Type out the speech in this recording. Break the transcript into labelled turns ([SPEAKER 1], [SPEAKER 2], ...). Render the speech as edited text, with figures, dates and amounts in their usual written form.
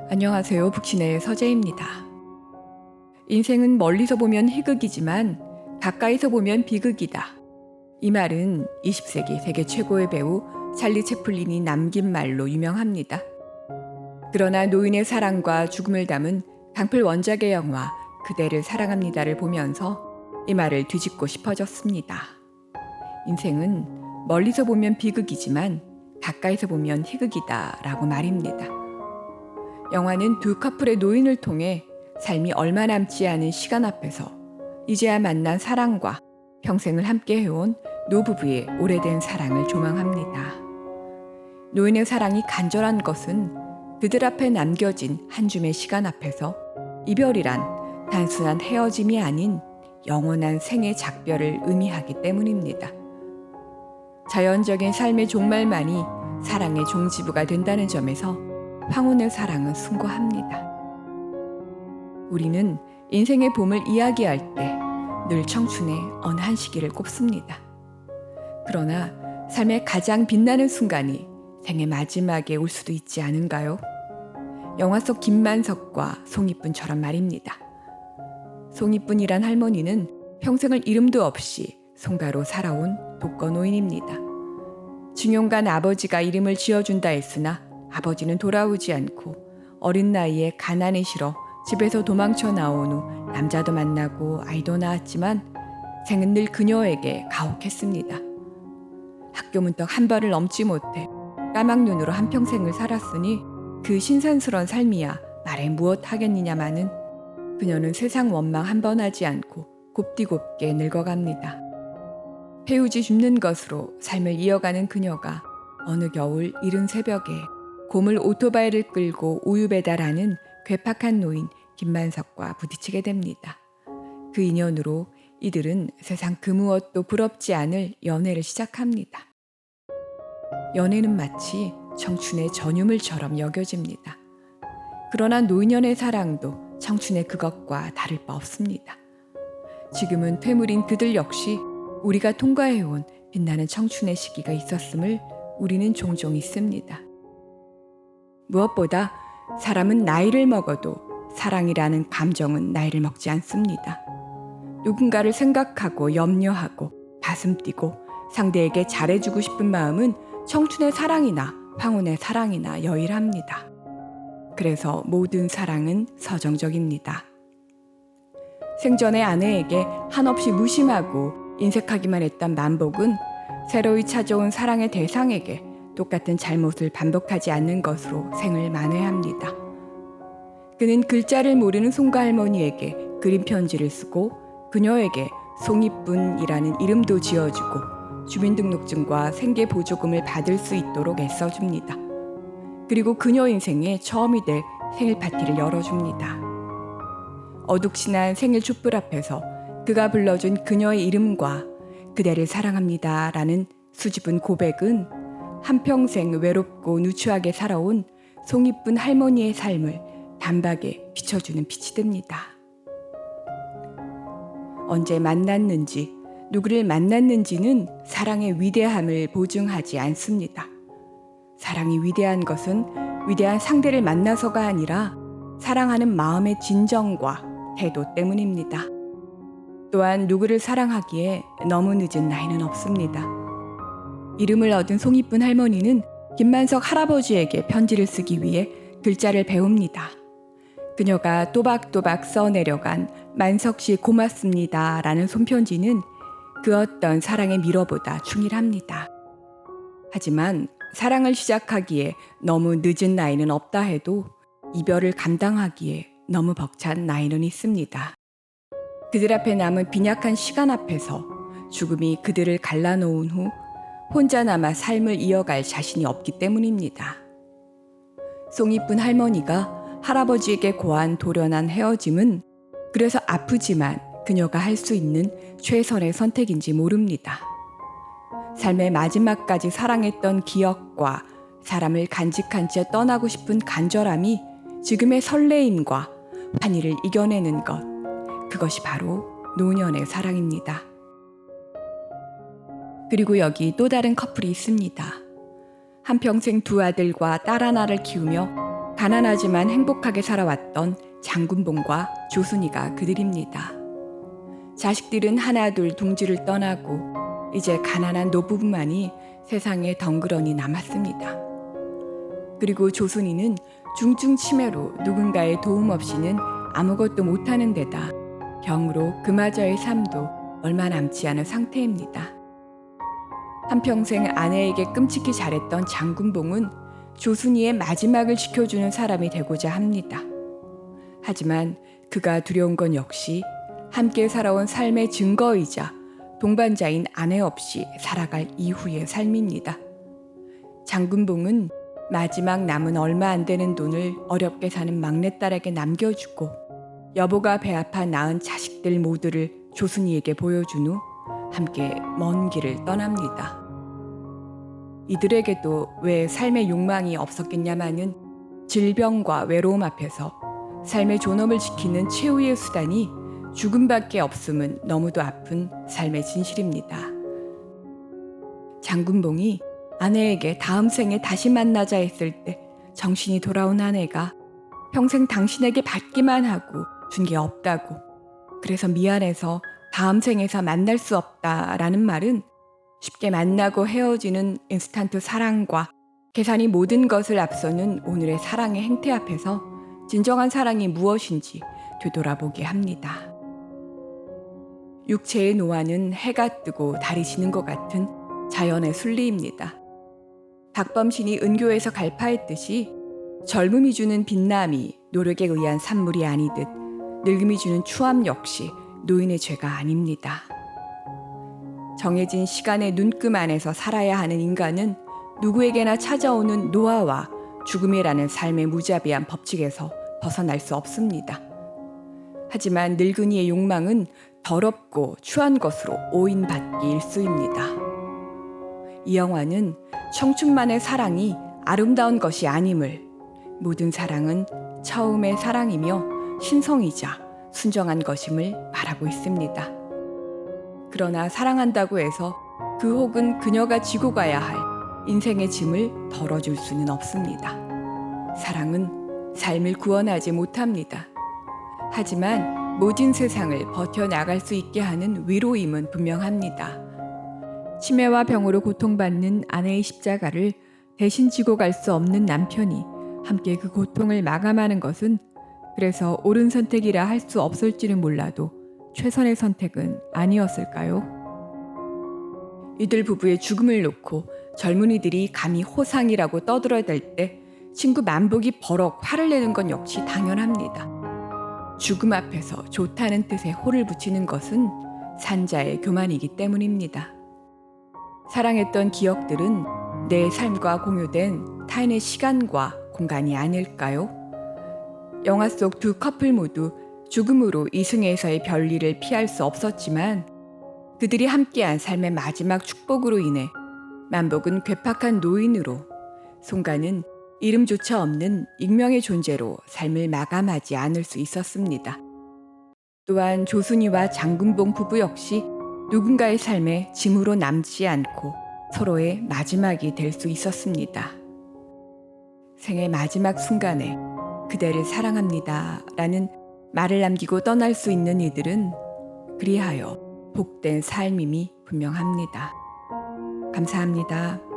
[SPEAKER 1] 안녕하세요. 북신의 서재입니다. 인생은 멀리서 보면 희극이지만 가까이서 보면 비극이다. 이 말은 20세기 세계 최고의 배우 찰리 채플린이 남긴 말로 유명합니다. 그러나 노인의 사랑과 죽음을 담은 강플 원작의 영화 그대를 사랑합니다를 보면서 이 말을 뒤집고 싶어졌습니다. 인생은 멀리서 보면 비극이지만 가까이서 보면 희극이다 라고 말입니다. 영화는 두 커플의 노인을 통해 삶이 얼마 남지 않은 시간 앞에서 이제야 만난 사랑과 평생을 함께 해온 노부부의 오래된 사랑을 조망합니다. 노인의 사랑이 간절한 것은 그들 앞에 남겨진 한 줌의 시간 앞에서 이별이란 단순한 헤어짐이 아닌 영원한 생의 작별을 의미하기 때문입니다. 자연적인 삶의 종말만이 사랑의 종지부가 된다는 점에서 황혼의 사랑은 숭고합니다. 우리는 인생의 봄을 이야기할 때 늘 청춘의 어느 한 시기를 꼽습니다. 그러나 삶의 가장 빛나는 순간이 생의 마지막에 올 수도 있지 않은가요? 영화 속 김만석과 송이뿐처럼 말입니다. 송이뿐이란 할머니는 평생을 이름도 없이 송가로 살아온 독거노인입니다. 중용간 아버지가 이름을 지어준다 했으나 아버지는 돌아오지 않고 어린 나이에 가난이 싫어 집에서 도망쳐 나온 후 남자도 만나고 아이도 낳았지만 생은 늘 그녀에게 가혹했습니다. 학교 문턱 한 발을 넘지 못해 까막눈으로 한평생을 살았으니 그 신산스러운 삶이야 말해 무엇 하겠느냐마는 그녀는 세상 원망 한 번 하지 않고 곱디곱게 늙어갑니다. 배우지 줍는 것으로 삶을 이어가는 그녀가 어느 겨울 이른 새벽에 고물 오토바이를 끌고 우유 배달하는 괴팍한 노인 김만석과 부딪히게 됩니다. 그 인연으로 이들은 세상 그 무엇도 부럽지 않을 연애를 시작합니다. 연애는 마치 청춘의 전유물처럼 여겨집니다. 그러나 노인연의 사랑도 청춘의 그것과 다를 바 없습니다. 지금은 퇴물인 그들 역시 우리가 통과해온 빛나는 청춘의 시기가 있었음을 우리는 종종 잊습니다. 무엇보다 사람은 나이를 먹어도 사랑이라는 감정은 나이를 먹지 않습니다. 누군가를 생각하고 염려하고 가슴 뛰고 상대에게 잘해주고 싶은 마음은 청춘의 사랑이나 황혼의 사랑이나 여일합니다. 그래서 모든 사랑은 서정적입니다. 생전에 아내에게 한없이 무심하고 인색하기만 했던 만복은 새로이 찾아온 사랑의 대상에게 똑같은 잘못을 반복하지 않는 것으로 생을 만회합니다. 그는 글자를 모르는 송가 할머니에게 그림 편지를 쓰고 그녀에게 송이뿐이라는 이름도 지어주고 주민등록증과 생계보조금을 받을 수 있도록 애써줍니다. 그리고 그녀 인생의 처음이 될 생일 파티를 열어줍니다. 어둑신한 생일 촛불 앞에서 그가 불러준 그녀의 이름과 그대를 사랑합니다 라는 수줍은 고백은 한평생 외롭고 누추하게 살아온 송이뿐 할머니의 삶을 단박에 비춰주는 빛이 됩니다. 언제 만났는지, 누구를 만났는지는 사랑의 위대함을 보증하지 않습니다. 사랑이 위대한 것은 위대한 상대를 만나서가 아니라 사랑하는 마음의 진정과 태도 때문입니다. 또한 누구를 사랑하기에 너무 늦은 나이는 없습니다. 이름을 얻은 송이뿐 할머니는 김만석 할아버지에게 편지를 쓰기 위해 글자를 배웁니다. 그녀가 또박또박 써내려간 만석씨 고맙습니다 라는 손편지는 그 어떤 사랑의 미로보다 충실합니다. 하지만 사랑을 시작하기에 너무 늦은 나이는 없다 해도 이별을 감당하기에 너무 벅찬 나이는 있습니다. 그들 앞에 남은 빈약한 시간 앞에서 죽음이 그들을 갈라놓은 후 혼자 남아 삶을 이어갈 자신이 없기 때문입니다. 송이뿐 할머니가 할아버지에게 고한 돌연한 헤어짐은 그래서 아프지만 그녀가 할 수 있는 최선의 선택인지 모릅니다. 삶의 마지막까지 사랑했던 기억과 사람을 간직한 채 떠나고 싶은 간절함이 지금의 설레임과 환희를 이겨내는 것, 그것이 바로 노년의 사랑입니다. 그리고 여기 또 다른 커플이 있습니다. 한평생 두 아들과 딸 하나를 키우며 가난하지만 행복하게 살아왔던 장군봉과 조순이가 그들입니다. 자식들은 하나둘 둥지를 떠나고 이제 가난한 노부부만이 세상에 덩그러니 남았습니다. 그리고 조순이는 중증 치매로 누군가의 도움 없이는 아무것도 못하는 데다 병으로 그마저의 삶도 얼마 남지 않은 상태입니다. 한평생 아내에게 끔찍히 잘했던 장군봉은 조순이의 마지막을 지켜주는 사람이 되고자 합니다. 하지만 그가 두려운 건 역시 함께 살아온 삶의 증거이자 동반자인 아내 없이 살아갈 이후의 삶입니다. 장군봉은 마지막 남은 얼마 안 되는 돈을 어렵게 사는 막내딸에게 남겨주고 여보가 배 아파 낳은 자식들 모두를 조순이에게 보여준 후 함께 먼 길을 떠납니다. 이들에게도 왜 삶의 욕망이 없었겠냐마는 질병과 외로움 앞에서 삶의 존엄을 지키는 최후의 수단이 죽음밖에 없음은 너무도 아픈 삶의 진실입니다. 장군봉이 아내에게 다음 생에 다시 만나자 했을 때 정신이 돌아온 아내가 평생 당신에게 받기만 하고 준 게 없다고, 그래서 미안해서 다음 생에서 만날 수 없다라는 말은 쉽게 만나고 헤어지는 인스턴트 사랑과 계산이 모든 것을 앞서는 오늘의 사랑의 행태 앞에서 진정한 사랑이 무엇인지 되돌아보게 합니다. 육체의 노화는 해가 뜨고 달이 지는 것 같은 자연의 순리입니다. 박범신이 은교에서 갈파했듯이 젊음이 주는 빛남이 노력에 의한 산물이 아니듯 늙음이 주는 추함 역시 노인의 죄가 아닙니다. 정해진 시간의 눈금 안에서 살아야 하는 인간은 누구에게나 찾아오는 노화와 죽음이라는 삶의 무자비한 법칙에서 벗어날 수 없습니다. 하지만 늙은이의 욕망은 더럽고 추한 것으로 오인받기 일쑤입니다. 이 영화는 청춘만의 사랑이 아름다운 것이 아님을, 모든 사랑은 처음의 사랑이며 신성이자 순정한 것임을 말하고 있습니다. 그러나 사랑한다고 해서 그 혹은 그녀가 지고 가야 할 인생의 짐을 덜어줄 수는 없습니다. 사랑은 삶을 구원하지 못합니다. 하지만 모진 세상을 버텨나갈 수 있게 하는 위로임은 분명합니다. 치매와 병으로 고통받는 아내의 십자가를 대신 지고 갈 수 없는 남편이 함께 그 고통을 마감하는 것은 그래서 옳은 선택이라 할 수 없을지는 몰라도 최선의 선택은 아니었을까요? 이들 부부의 죽음을 놓고 젊은이들이 감히 호상이라고 떠들어댈 때 친구 만복이 버럭 화를 내는 건 역시 당연합니다. 죽음 앞에서 좋다는 뜻의 호를 붙이는 것은 산자의 교만이기 때문입니다. 사랑했던 기억들은 내 삶과 공유된 타인의 시간과 공간이 아닐까요? 영화 속 두 커플 모두 죽음으로 이승에서의 별일을 피할 수 없었지만 그들이 함께한 삶의 마지막 축복으로 인해 만복은 괴팍한 노인으로, 송가는 이름조차 없는 익명의 존재로 삶을 마감하지 않을 수 있었습니다. 또한 조순이와 장군봉 부부 역시 누군가의 삶에 짐으로 남지 않고 서로의 마지막이 될 수 있었습니다. 생의 마지막 순간에 그대를 사랑합니다 라는 말을 남기고 떠날 수 있는 이들은 그리하여 복된 삶임이 분명합니다. 감사합니다.